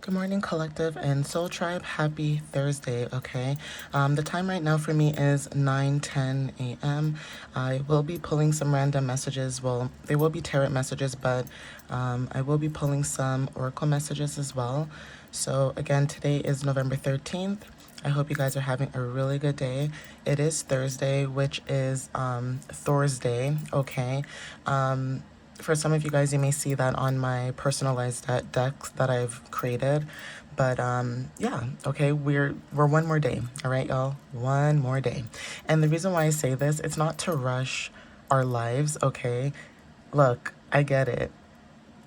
Good morning, Collective and Soul Tribe. Happy Thursday, okay? The time right now for me is 9:10 a.m. I will be pulling some random messages. Well, they will be tarot messages, but I will be pulling some oracle messages as well. So, again, today is November 13th. I hope you guys are having a really good day. It is Thursday, which is Thor's Day, okay? For some of you guys, you may see that on my personalized decks that I've created. But yeah, okay, we're one more day, all right, y'all? One more day. And the reason why I say this, it's not to rush our lives, okay? Look, I get it.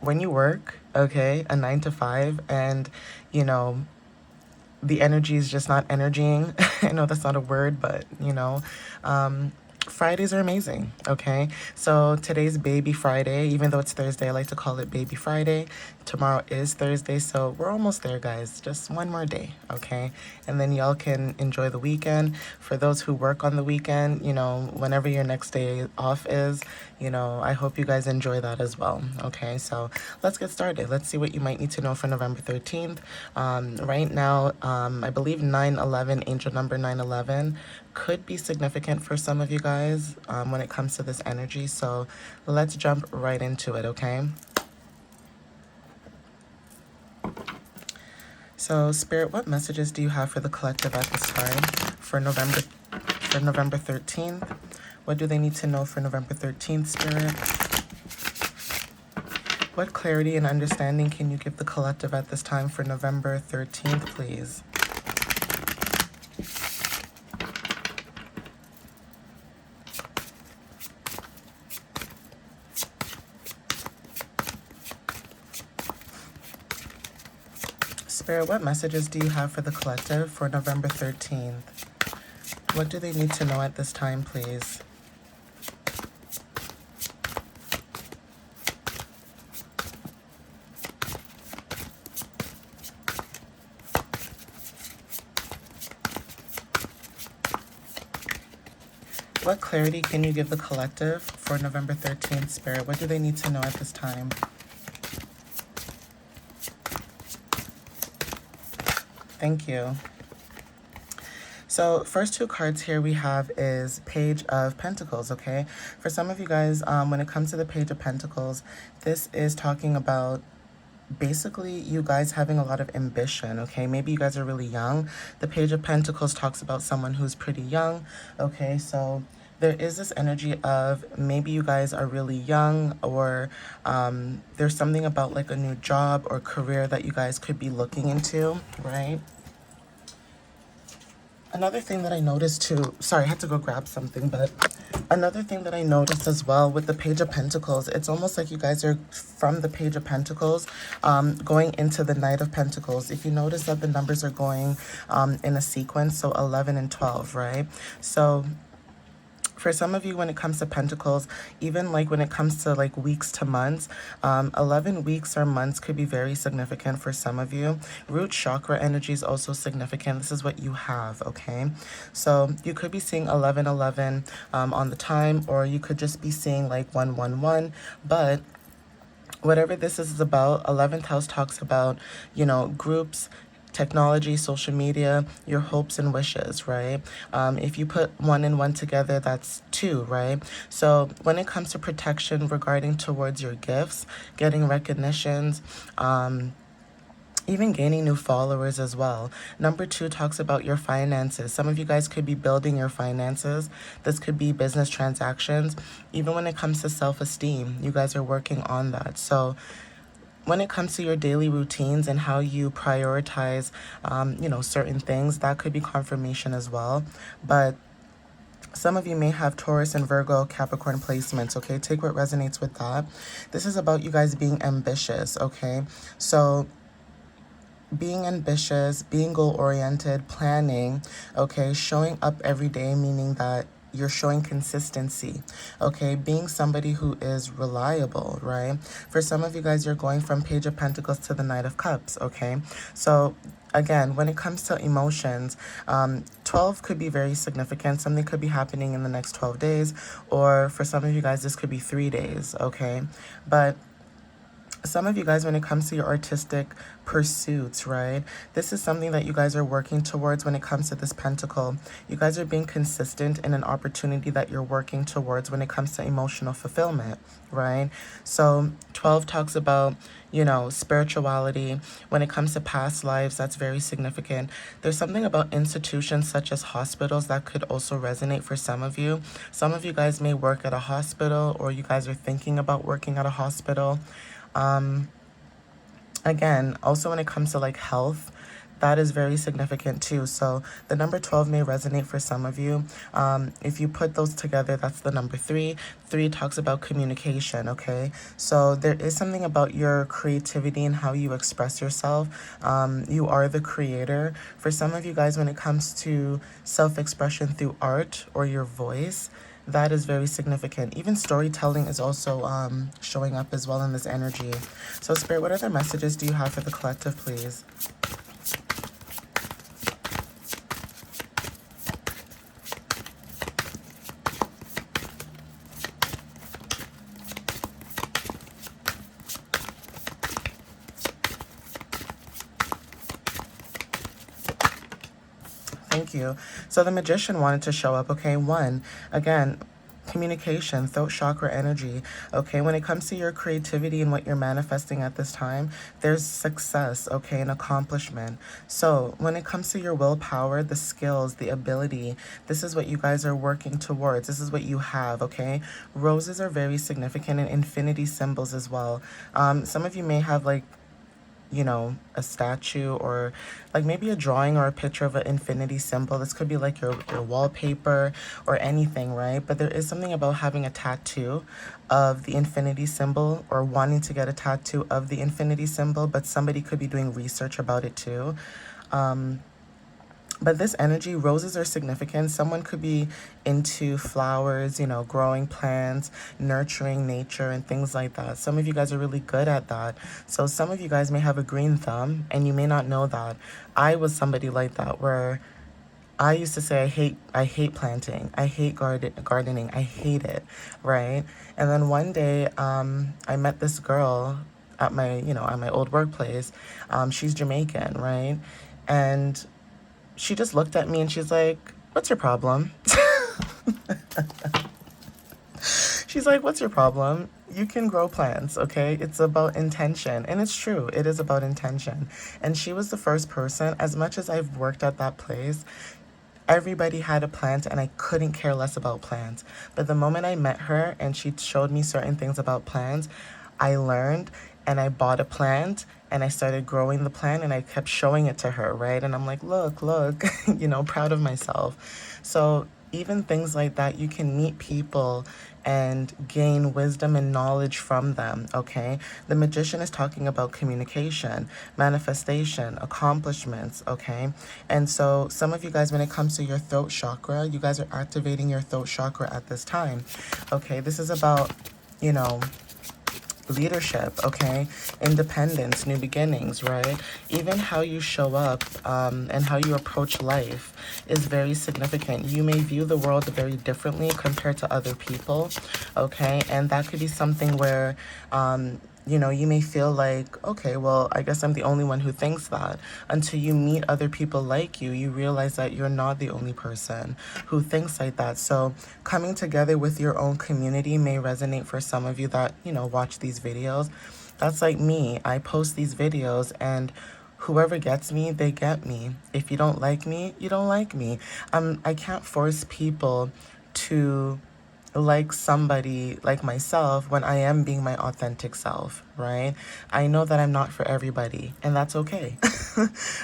When you work, okay, a 9 to 5, and you know, the energy is just not energying. I know that's not a word, but um, Fridays are amazing, okay? So today's Baby Friday. Even though it's Thursday, I like to call it Baby Friday. Tomorrow is Thursday, so we're almost there, guys. Just one more day, okay? And then y'all can enjoy the weekend. For those who work on the weekend, whenever your next day off is, I hope you guys enjoy that as well, okay? So let's get started. Let's see what you might need to know for November 13th. Right now, I believe 9/11, angel number 9/11, could be significant for some of you guys when it comes to this energy. So let's jump right into it, okay? So Spirit, what messages do you have for the collective at this time for November 13th? What do they need to know for November 13th, Spirit? What clarity and understanding can you give the collective at this time for November 13th, please? Spirit, what messages do you have for the collective for November 13th? What do they need to know at this time, please? What clarity can you give the collective for November 13th, Spirit? What do they need to know at this time? Thank you. So first two cards here we have is Page of Pentacles, okay? For some of you guys, when it comes to the Page of Pentacles, this is talking about basically you guys having a lot of ambition, okay? Maybe you guys are really young. The Page of Pentacles talks about someone who's pretty young, okay? So there is this energy of maybe you guys are really young, or there's something about like a new job or career that you guys could be looking into, right? Another thing that I noticed too, sorry, I had to go grab something, but another thing that I noticed as well with the Page of Pentacles, it's almost like you guys are from the Page of Pentacles going into the Knight of Pentacles. If you notice that the numbers are going in a sequence, so 11 and 12, right? So for some of you, when it comes to pentacles, even like when it comes to like weeks to months, 11 weeks or months could be very significant for some of you. Root chakra energy is also significant. This is what you have, okay? So you could be seeing 11/11 on the time, or you could just be seeing like 1/1/1, but whatever this is about, 11th house talks about, groups, technology, social media, your hopes and wishes, right? If you put 1 and 1 together, that's 2, right? So when it comes to protection regarding towards your gifts, getting recognitions, even gaining new followers as well. Number 2 talks about your finances. Some of you guys could be building your finances. This could be business transactions. Even when it comes to self-esteem, you guys are working on that. So when it comes to your daily routines and how you prioritize, certain things, that could be confirmation as well. But some of you may have Taurus and Virgo, Capricorn placements, okay? Take what resonates with that. This is about you guys being ambitious, okay? So being ambitious, being goal-oriented, planning, okay? Showing up every day, meaning that you're showing consistency, okay? Being somebody who is reliable, right? For some of you guys, you're going from Page of Pentacles to the Knight of Cups, okay? So again, when it comes to emotions, 12 could be very significant. Something could be happening in the next 12 days, or for some of you guys, this could be 3 days, okay? But Some of you guys, when it comes to your artistic pursuits, right? This is something that you guys are working towards when it comes to this pentacle. You guys are being consistent in an opportunity that you're working towards when it comes to emotional fulfillment, right? So 12 talks about, spirituality. When it comes to past lives, that's very significant. There's something about institutions such as hospitals that could also resonate for some of you. Some of you guys may work at a hospital, or you guys are thinking about working at a hospital. Again, also when it comes to like health, that is very significant too. So the number 12 may resonate for some of you. If you put those together, that's the number 3. 3 talks about communication, okay? So there is something about your creativity and how you express yourself. You are the creator. For some of you guys, when it comes to self-expression through art or your voice, that is very significant. Even storytelling is also showing up as well in this energy. So Spirit, what other messages do you have for the collective, please? Thank you. So the Magician wanted to show up, okay? 1, again, communication, throat chakra energy, okay? When it comes to your creativity and what you're manifesting at this time, there's success, okay, and accomplishment. So when it comes to your willpower, the skills, the ability, this is what you guys are working towards. This is what you have, okay? Roses are very significant, and infinity symbols as well. Some of you may have like, a statue, or like maybe a drawing or a picture of an infinity symbol. This could be like your wallpaper or anything, right? But there is something about having a tattoo of the infinity symbol, or wanting to get a tattoo of the infinity symbol, but somebody could be doing research about it too. But this energy, roses are significant. Someone could be into flowers, growing plants, nurturing nature, and things like that. Some of you guys are really good at that. So some of you guys may have a green thumb, and you may not know that. I was somebody like that, where I used to say I hate planting, I hate gardening, I hate it, right? And then one day, I met this girl at my old workplace. She's Jamaican, right? And she just looked at me and she's like, "What's your problem?" She's like, "What's your problem? You can grow plants, okay? It's about intention." And it's true, it is about intention. And she was the first person, as much as I've worked at that place, everybody had a plant and I couldn't care less about plants. But the moment I met her and she showed me certain things about plants, I learned, and I bought a plant and I started growing the plant, and I kept showing it to her, right? And I'm like, "Look, look," proud of myself. So even things like that, you can meet people and gain wisdom and knowledge from them, okay? The Magician is talking about communication, manifestation, accomplishments, okay? And so some of you guys, when it comes to your throat chakra, you guys are activating your throat chakra at this time, okay? This is about, you know, leadership, okay? Independence, new beginnings, right? Even how you show up and how you approach life is very significant. You may view the world very differently compared to other people, okay? And that could be something where, you may feel like, okay, well, I guess I'm the only one who thinks that. Until you meet other people like you realize that you're not the only person who thinks like that. So coming together with your own community may resonate for some of you that, watch these videos. That's like me. I post these videos, and whoever gets me, they get me. If you don't like me, you don't like me. I can't force people to like somebody like myself when I am being my authentic self, right? I know that I'm not for everybody, and that's okay.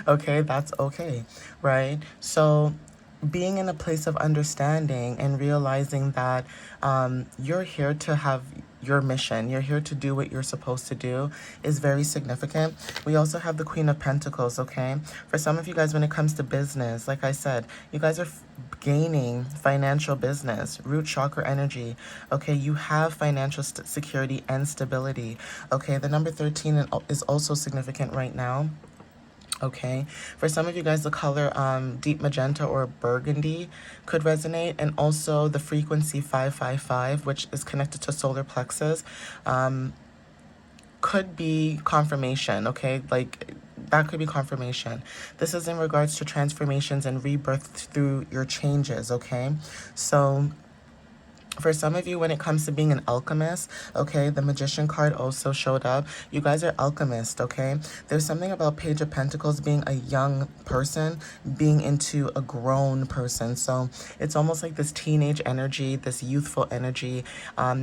Okay, that's okay, right? So being in a place of understanding and realizing that you're here to have your mission, you're here to do what you're supposed to do, is very significant. We also have the Queen of Pentacles, okay? For some of you guys, when it comes to business, like I said, you guys are gaining financial business, root chakra energy, okay? You have financial security and stability, okay? The number 13 is also significant right now. Okay, for some of you guys, the color deep magenta or burgundy could resonate, and also the frequency 555, which is connected to solar plexus, could be confirmation, okay? Like, that could be confirmation. This is in regards to transformations and rebirth through your changes, okay? So for some of you, when it comes to being an alchemist, okay, the Magician card also showed up. You guys are alchemists, okay? There's something about Page of Pentacles being a young person, being into a grown person. So it's almost like this teenage energy, this youthful energy,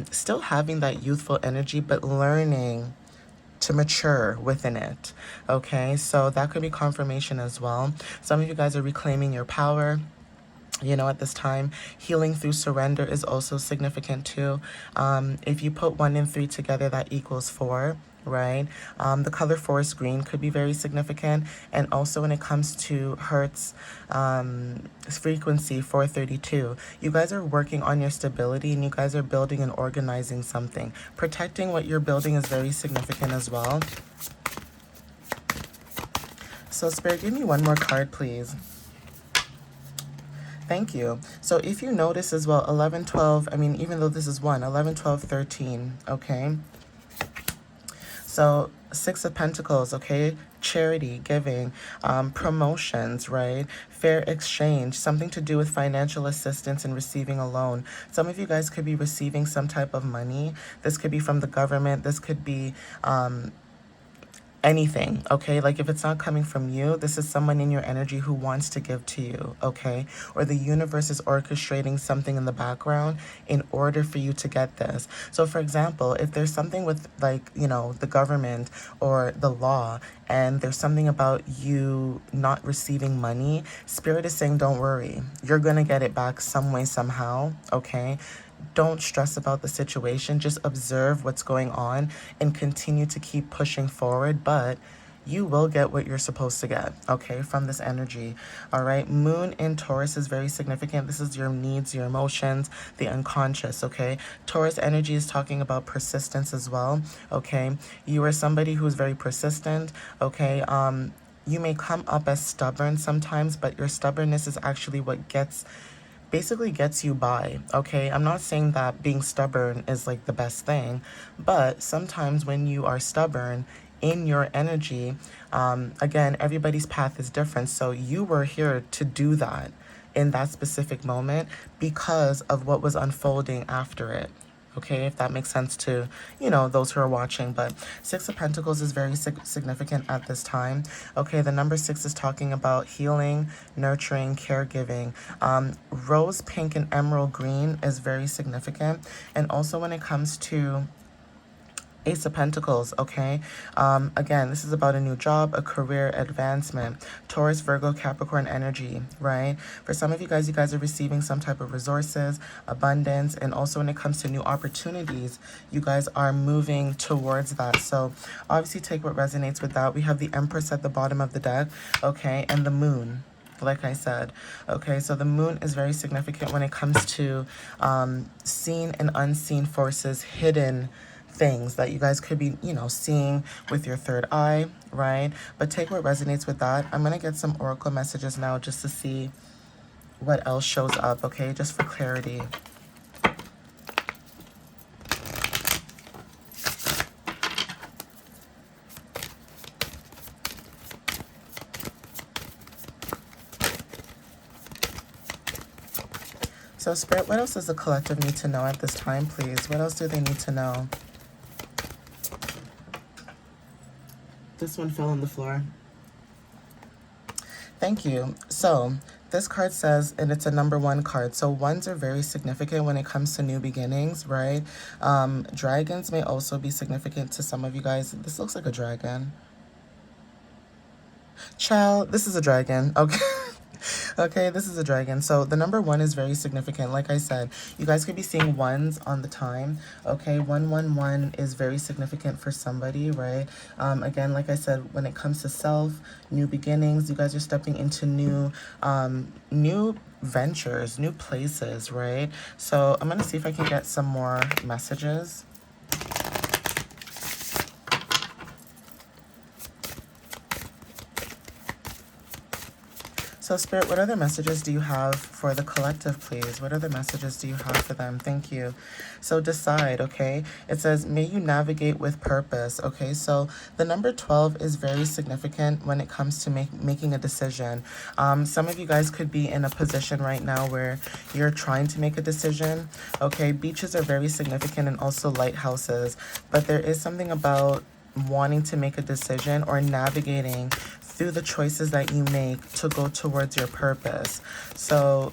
still having that youthful energy, but learning to mature within it, okay? So that could be confirmation as well. Some of you guys are reclaiming your power, you know, at this time. Healing through surrender is also significant too. If you put 1 and 3 together, that equals 4, right? The color forest green could be very significant. And also when it comes to hertz, frequency 432, you guys are working on your stability, and you guys are building and organizing something. Protecting what you're building is very significant as well. So Spirit, give me one more card, please. Thank you. So if you notice as well, 11, 12, I mean, even though this is 1, 11, 12, 13, okay? So 6 of Pentacles, okay? Charity, giving, promotions, right? Fair exchange, something to do with financial assistance and receiving a loan. Some of you guys could be receiving some type of money. This could be from the government. This could be anything, okay? Like if it's not coming from you, this is someone in your energy who wants to give to you, okay? Or the universe is orchestrating something in the background in order for you to get this. So for example, if there's something with, like, you know, the government or the law, and there's something about you not receiving money, Spirit is saying, don't worry. You're going to get it back some way, somehow, okay? Don't stress about the situation. Just observe what's going on and continue to keep pushing forward. But you will get what you're supposed to get, okay, from this energy. All right. Moon in Taurus is very significant. This is your needs, your emotions, the unconscious, okay? Taurus energy is talking about persistence as well, okay? You are somebody who's very persistent, okay? You may come up as stubborn sometimes, but your stubbornness is actually what basically gets you by, okay? I'm not saying that being stubborn is like the best thing, but sometimes when you are stubborn in your energy, again, everybody's path is different. So you were here to do that in that specific moment because of what was unfolding after it. Okay, if that makes sense to, you know, those who are watching. But 6 of Pentacles is very significant at this time. Okay, the number 6 is talking about healing, nurturing, caregiving. Rose pink and emerald green is very significant. And also when it comes to Ace of Pentacles, okay? Again, this is about a new job, a career advancement. Taurus, Virgo, Capricorn energy, right? For some of you guys are receiving some type of resources, abundance, and also when it comes to new opportunities, you guys are moving towards that. So obviously take what resonates with that. We have the Empress at the bottom of the deck, okay? And the Moon, like I said. Okay, so the Moon is very significant when it comes to seen and unseen forces, hidden things that you guys could be, you know, seeing with your third eye, right? But take what resonates with that. I'm going to get some oracle messages now just to see what else shows up, okay? Just for clarity. So Spirit, what else does the collective need to know at this time, please? What else do they need to know? This one fell on the floor. Thank you. So this card says, and it's a number 1 card. So 1s are very significant when it comes to new beginnings, right? Dragons may also be significant to some of you guys. This looks like a dragon. Child, this is a dragon. Okay. Okay, this is a dragon. So the number 1 is very significant. Like I said, you guys could be seeing 1s on the time. Okay, 111 is very significant for somebody, right? Again, like I said, when it comes to self, new beginnings, you guys are stepping into new ventures, new places, right? So I'm gonna see if I can get some more messages. So, Spirit, what other messages do you have for the collective, please? What other messages do you have for them? Thank you. So, decide, okay? It says, may you navigate with purpose, okay? So, the number 12 is very significant when it comes to making a decision. Some of you guys could be in a position right now where you're trying to make a decision, okay? Beaches are very significant and also lighthouses, but there is something about wanting to make a decision or navigating through the choices that you make to go towards your purpose. So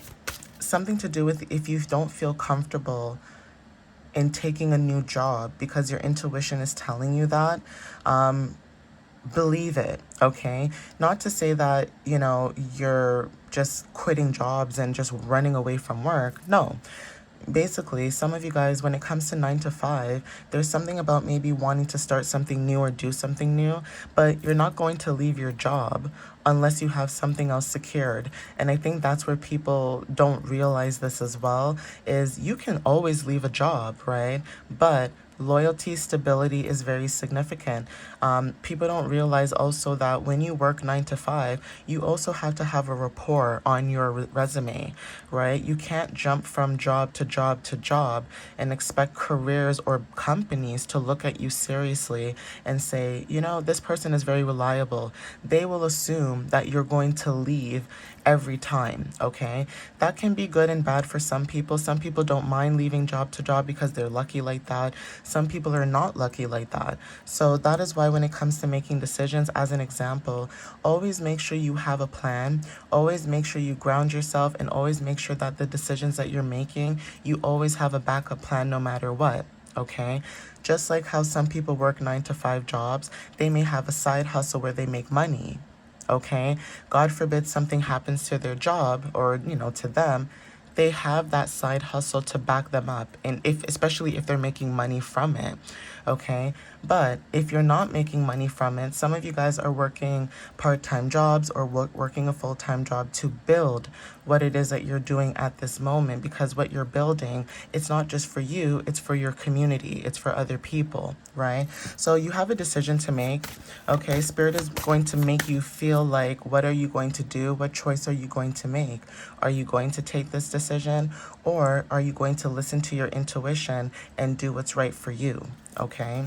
something to do with if you don't feel comfortable in taking a new job because your intuition is telling you that, believe it, okay? Not to say that, you're just quitting jobs and just running away from work. No. Basically, some of you guys, when it comes to 9 to 5, there's something about maybe wanting to start something new or do something new, but you're not going to leave your job unless you have something else secured. And I think that's where people don't realize this as well, is you can always leave a job, right? But loyalty, stability is very significant. People don't realize also that when you work 9 to 5, you also have to have a rapport on your resume, right? You can't jump from job to job to job and expect careers or companies to look at you seriously and say, this person is very reliable. They will assume that you're going to leave every time, okay? That can be good and bad for some people. Some people don't mind leaving job to job because they're lucky like that. Some people are not lucky like that. So that is why when it comes to making decisions, as an example, always make sure you have a plan. Always make sure you ground yourself, and always make sure that the decisions that you're making, you always have a backup plan no matter what, okay? Just like how some people work 9 to 5 jobs, they may have a side hustle where they make money, okay? God forbid something happens to their job or, to them, they have that side hustle to back them up, and especially if they're making money from it, okay? But if you're not making money from it, some of you guys are working part-time jobs or working a full-time job to build what it is that you're doing at this moment, because what you're building, it's not just for you, it's for your community, it's for other people, right? So you have a decision to make, okay? Spirit is going to make you feel like, what are you going to do? What choice are you going to make? Are you going to take this decision, or are you going to listen to your intuition and do what's right for you, okay?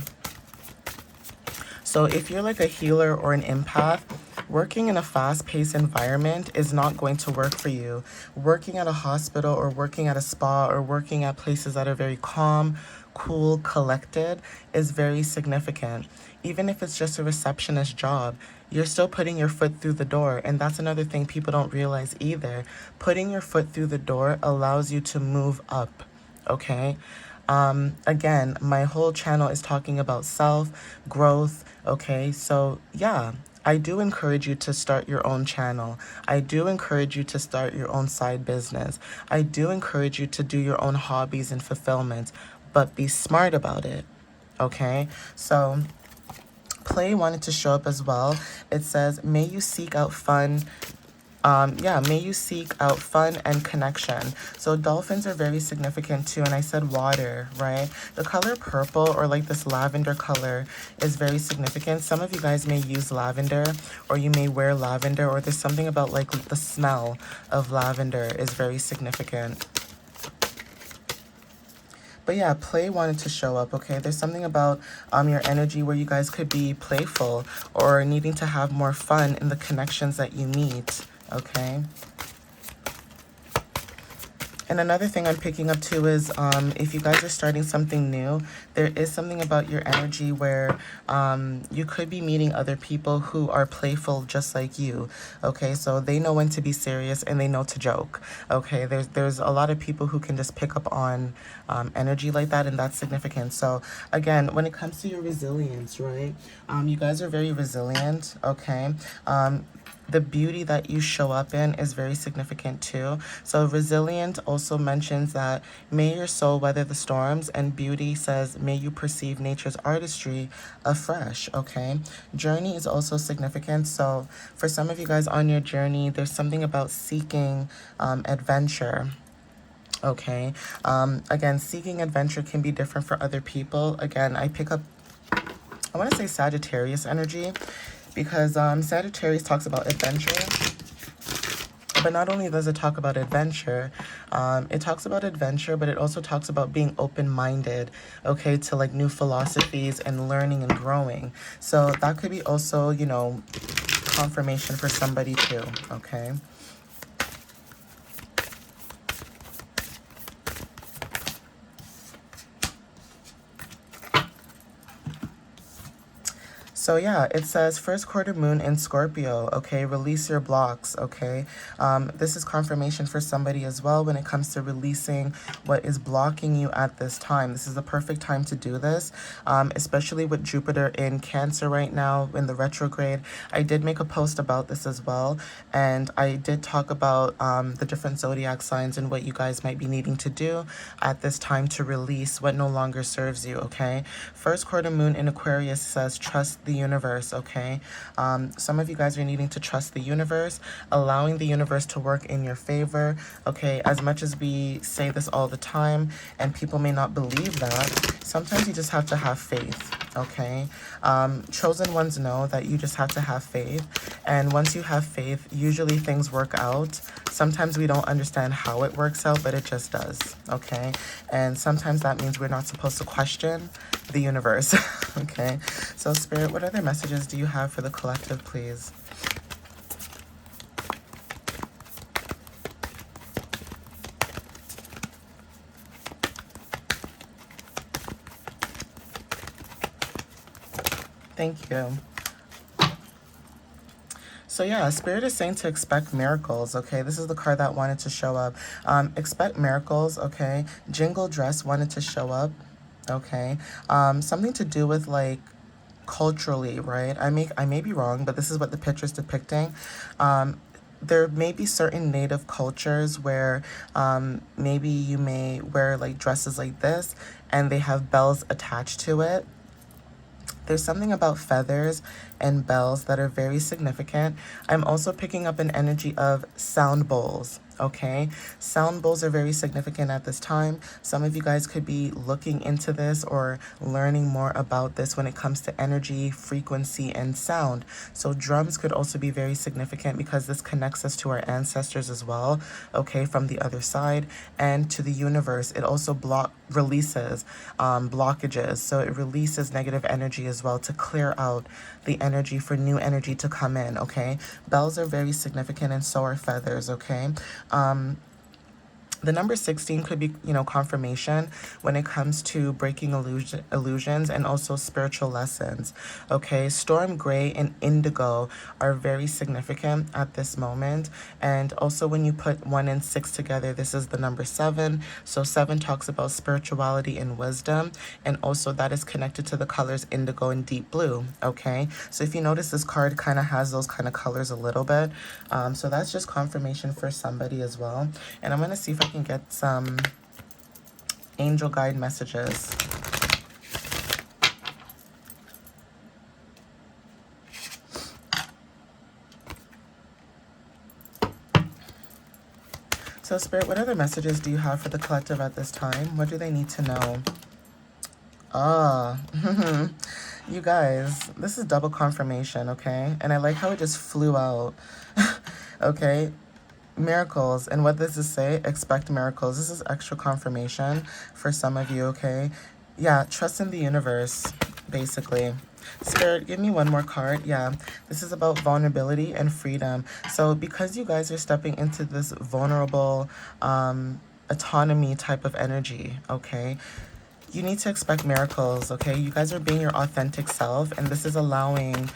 So if you're like a healer or an empath, working in a fast-paced environment is not going to work for you. Working at a hospital or working at a spa or working at places that are very calm, cool, collected is very significant. Even if it's just a receptionist job, you're still putting your foot through the door. And that's another thing people don't realize either. Putting your foot through the door allows you to move up, okay? Again, my whole channel is talking about self, growth, okay? So yeah, I do encourage you to start your own channel. I do encourage you to start your own side business. I do encourage you to do your own hobbies and fulfillment, but be smart about it, okay? So Play wanted to show up as well. It says, may you seek out fun. May you seek out fun and connection. So dolphins are very significant too. And I said water, right? The color purple, or like this lavender color, is very significant. Some of you guys may use lavender, or you may wear lavender, or there's something about like the smell of lavender is very significant. But yeah, play wanted to show up, okay? There's something about your energy where you guys could be playful or needing to have more fun in the connections that you meet, okay? And another thing I'm picking up too is if you guys are starting something new, there is something about your energy where you could be meeting other people who are playful just like you, okay? So they know when to be serious and they know to joke, okay? There's a lot of people who can just pick up on energy like that, and that's significant. So again, when it comes to your resilience, right? You guys are very resilient, okay? The beauty that you show up in is very significant too. So resilient also mentions that may your soul weather the storms, and beauty says may you perceive nature's artistry afresh, okay? Journey is also significant. So for some of you guys on your journey, there's something about seeking adventure. Okay. Again, seeking adventure can be different for other people. Again, I pick up, I want to say Sagittarius energy, because Sagittarius talks about adventure. But not only does it talk about adventure, it talks about adventure, but it also talks about being open-minded, okay, to like new philosophies and learning and growing. So that could be also, you know, confirmation for somebody too, okay? So yeah, it says first quarter moon in Scorpio, okay? Release your blocks, okay? This is confirmation for somebody as well when it comes to releasing what is blocking you at this time. This is the perfect time to do this, especially with Jupiter in Cancer right now in the retrograde. I did make a post about this as well, and I did talk about the different zodiac signs and what you guys might be needing to do at this time to release what no longer serves you, okay? First quarter moon in Aquarius says trust the universe, okay? Some of you guys are needing to trust the universe, allowing the universe to work in your favor, okay? As much as we say this all the time and people may not believe that, sometimes you just have to have faith, okay? Chosen ones know that you just have to have faith, and once you have faith, usually things work out. Sometimes we don't understand how it works out, but it just does, okay? And sometimes that means we're not supposed to question the universe, okay? So Spirit, what other messages do you have for the collective, please? Thank you. So yeah, Spirit is saying to expect miracles, okay? This is the card that wanted to show up. Expect miracles, okay? Jingle Dress wanted to show up, okay? Something to do with like culturally, right? I may be wrong, but this is what the picture is depicting. There may be certain native cultures where maybe you may wear like dresses like this and they have bells attached to it. There's something about feathers and bells that are very significant. I'm also picking up an energy of sound bowls, okay? Sound bowls are very significant at this time. Some of you guys could be looking into this or learning more about this when it comes to energy, frequency, and sound. So drums could also be very significant because this connects us to our ancestors as well, okay, from the other side, and to the universe. It also releases blockages. So it releases negative energy as well to clear out the energy for new energy to come in, okay? Bells are very significant and so are feathers, okay? The number 16 could be, you know, confirmation when it comes to breaking illusions and also spiritual lessons, okay? Storm gray and indigo are very significant at this moment. And also when you put 1 and 6 together, this is the number 7. So 7 talks about spirituality and wisdom. And also that is connected to the colors indigo and deep blue, okay? So if you notice, this card kind of has those kind of colors a little bit. So that's just confirmation for somebody as well. And I'm going to see if I can get some angel guide messages. So Spirit, what other messages do you have for the collective at this time? What do they need to know? You guys, this is double confirmation, okay? And I like how it just flew out, okay? Miracles. And what does this say? Expect miracles. This is extra confirmation for some of you, okay? Yeah, trust in the universe, basically. Spirit, give me one more card. Yeah, this is about vulnerability and freedom. So because you guys are stepping into this vulnerable autonomy type of energy, okay? You need to expect miracles, okay? You guys are being your authentic self, and this is allowing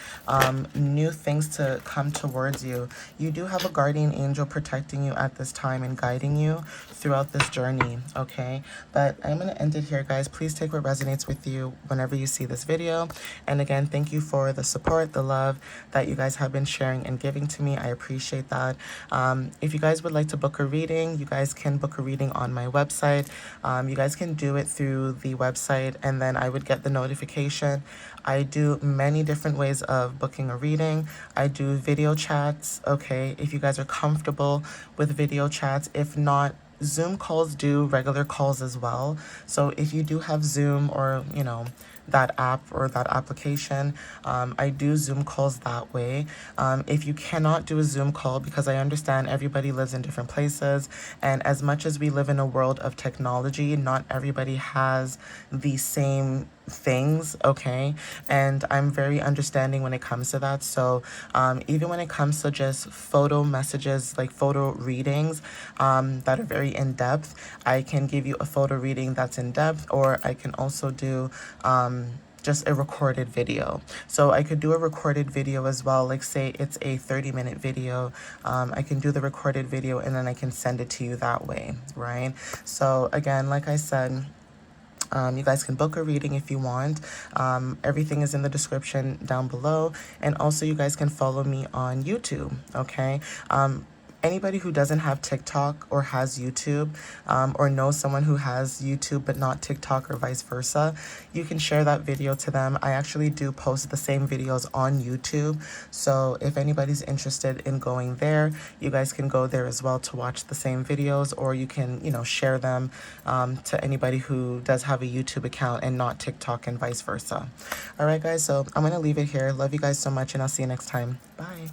new things to come towards you. You do have a guardian angel protecting you at this time and guiding you throughout this journey, okay? But I'm going to end it here, guys. Please take what resonates with you whenever you see this video. And again, thank you for the support, the love that you guys have been sharing and giving to me. I appreciate that. If you guys would like to book a reading, you guys can book a reading on my website. You guys can do it through the website, and then I would get the notification. I do many different ways of booking a reading. I do video chats, okay, if you guys are comfortable with video chats. If not, Zoom calls do regular calls as well. So if you do have Zoom or, you know, that app or that application. I do Zoom calls that way. If you cannot do a Zoom call, because I understand everybody lives in different places, and as much as we live in a world of technology, not everybody has the same things, okay? And I'm very understanding when it comes to that. So even when it comes to just photo messages, like photo readings that are very in depth, I can give you a photo reading that's in depth, or I can also do just a recorded video. So I could do a recorded video as well. Like say it's a 30-minute video. I can do the recorded video and then I can send it to you that way, right? So again, like I said, you guys can book a reading if you want. Everything is in the description down below. And also you guys can follow me on YouTube, okay? Anybody who doesn't have TikTok or has YouTube, or knows someone who has YouTube but not TikTok or vice versa, you can share that video to them. I actually do post the same videos on YouTube. So if anybody's interested in going there, you guys can go there as well to watch the same videos, or you can, share them to anybody who does have a YouTube account and not TikTok and vice versa. All right, guys, so I'm going to leave it here. Love you guys so much, and I'll see you next time. Bye.